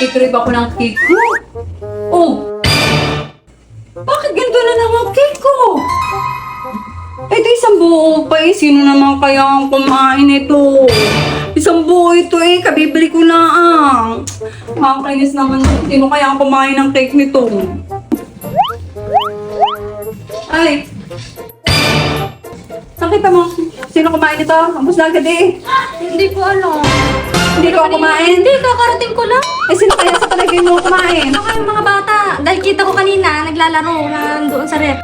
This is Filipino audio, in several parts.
Nagkikrib ako ng cake ko. Oh! Bakit ganito na naman cake ko? Eh, di isang buo pa eh. Sino naman kaya ang kumain ito? Isang buo ito eh. Kabibili ko na ang. Makakainis naman. Sino kaya ang kumain ng cake nito? Ay! Nakita mo? Sino kumain ito? Ambos na agad eh. Hindi ko alam. Hindi ko kumain. Hindi, kakarating ko lang. Eh, sino kaya sa palagay mo kumain? Ako yung mga bata. Dahil kita ko kanina, naglalaro doon sa rep.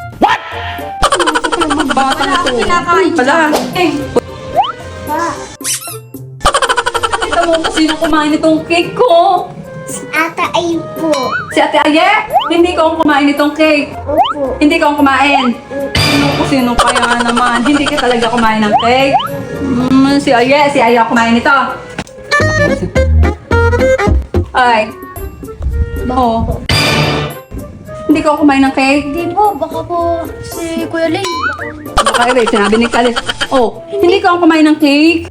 Mga bata na Wala to. akong kinakain. Pala. Eh, Wala. nakita mo kung sino kumain itong cake ko? Ata ay po. Si Ate Aye? Hindi ko ang kumain itong cake. Opo. Hindi ko ang kumain. Sino kaya naman? Hindi ka talaga kumain ng cake. Si Aye ang kumain ito. Ay. Oo. Hindi ko kumain ng cake. Hindi po, baka po si Kuya Lane. Baka rin, sinabi ni Khalid. Oh, hindi ko ang kumain ng cake.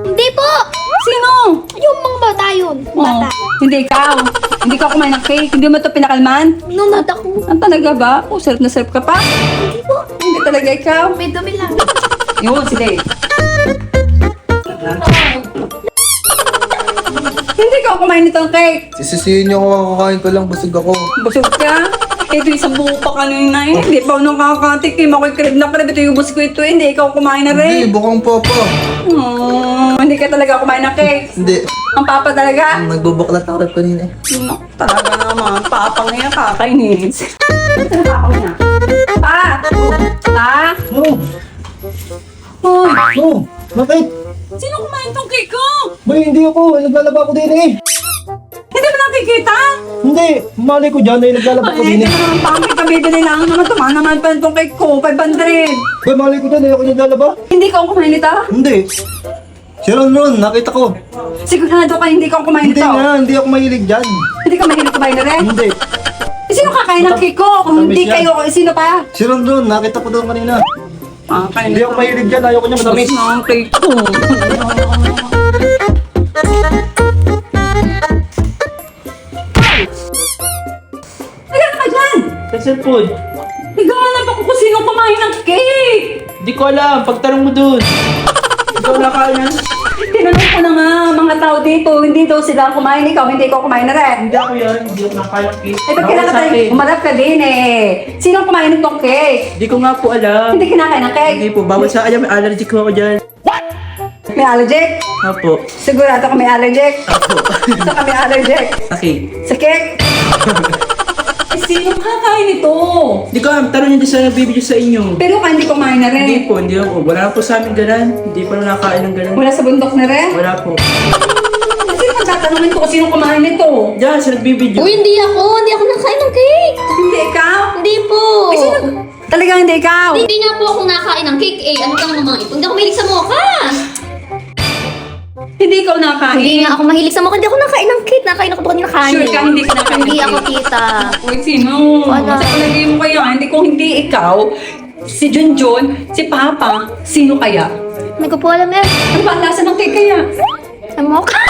Hindi po! Sino? Yung mga bata yun. Oh, hindi ikaw. Hindi ko kumain ng cake. Hindi mo ito pinakalman. Nunod ako. Ang talaga ba? Oh, sarap na sarap ka pa. Hindi po. Hindi talaga ikaw. May dumi lang. Yun, sige. Hindi ko kumain nitong cake. Sisisihin niyo ako, kakain ko lang, busog ako. Busog ka? Ito isang buo pa kanina eh. Hindi pa ako nakakatikim. Ako'y krib na krib. Ito yung busko ito. Hindi ikaw kumain na Hindi, rin. bukang papa. Hindi ka talaga kumain ng cake. Hindi. Ang papa talaga. Nagbubuklat ako rep kanina eh. No, talaga naman. Papang niya kakainis. Ano pa niya? Pa! Pa! Oh, Hoy! oh, bakit? Sino kumain tong cake ko? Boy, hindi ako. Naglalaba ako din eh. Hindi mo nakikita? Hindi, mali ko dyan eh. Naglalaba ako Ay, din hindi eh. mo naman pangit ka bibili lang naman. Tumaan naman pa itong cake ko. 500. Boy, mali ko dyan eh. Ako naglalaba. Hindi ka kumain nito? Hindi. Si Ron, nakita ko. Sigurado ka hindi ka kumain Hindi nito? nga, hindi ako mahilig dyan. Hindi ka mahilig kumain na rin? Hindi. Eh, sino kakain ng cake ko? Kung Matamis hindi yan. kayo, eh, sino pa? Si Ron, nakita ko doon kanina. Kakain Hindi ako mahilig dyan. Ayoko niya matamis. na ang cake ko. Higa ka dyan! Sa cellphone. Higahanap ako kung sino kumain ng cake! Di ko alam. Pagtanong mo dun. Ikaw nakain yan. Tinanong ko na nga mga tao dito, hindi daw sila kumain, ikaw hindi ko kumain na rin. Hindi ako yan. Hindi ako nakain ng cake. Eh, ba't kailangan Ako sa tayo, akin. umarap ka din eh. Sino kumain nitong cake? Di ko nga po alam. Hindi kinakain ng cake. Hindi po. Bawal sa alam. May allergic ko ako dyan. May allergic? Apo. Sigurado ka may allergic? Apo. Sa ka may allergic? Okay. Sa cake? Eh, sino kakain ito? Di ko alam. Tanong nyo din sa nagbibideo sa inyo. Pero ka hindi kumain na rin. Hindi po. Hindi ako. Wala na po sa amin ganan. Hindi pa na nakain ng ganan. Wala sa bundok na rin? Wala po. Sino kang tatanungin ko kung sino kumain nito? Diyan, sa nagbibideo. Uy, hindi ako. Hindi ako nakain ng cake. Hindi ikaw? Hindi po. Eh, sino? Talagang hindi ikaw? Hindi nga po ako nakain ng cake. Eh, ano kang mga ito? Hindi ako mahilig sa mocha. Hindi ikaw nakain? Hindi nga ako mahilig sa mocha. Hindi ako nakain ng cake. Nakain ako doon ng kanin. Sure ka, hindi ka nakain ng Hindi ako, cake? tita. Uy, sino? Wala. Sa palagay mo kaya, hindi kung hindi ikaw, si Junjun, si Papa, sino kaya? Hindi ko po alam eh. Ano ba ang lasa ng cake kaya? Sa mocha.